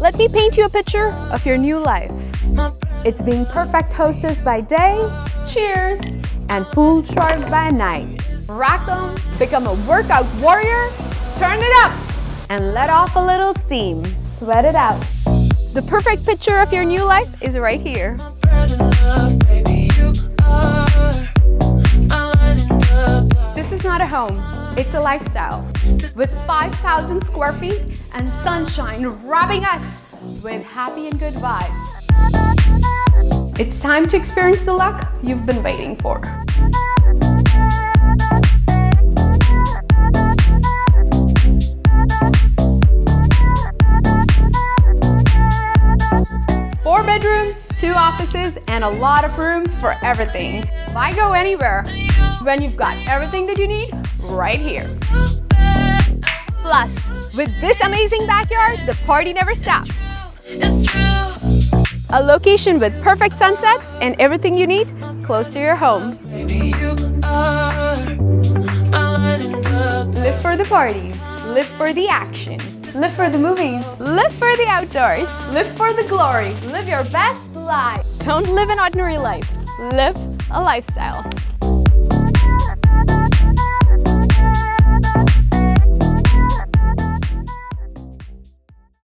Let me paint you a picture of your new life. It's being perfect hostess by day, cheers, and pool shark by night. Rack them, become a workout warrior, turn it up, and let off a little steam. Sweat it out. The perfect picture of your new life is right here. This is not a home, it's a lifestyle. With 5,000 square feet and sunshine wrapping us with happy and good vibes. It's time to experience the luck you've been waiting for. Four bedrooms, 2 offices, and a lot of room for everything. Why go anywhere when you've got everything that you need right here? Plus, with this amazing backyard, the party never stops. A location with perfect sunsets and everything you need close to your home. Live for the parties, live for the action, live for the movies, live for the outdoors, live for the glory, live your best life. Don't live an ordinary life, live a lifestyle.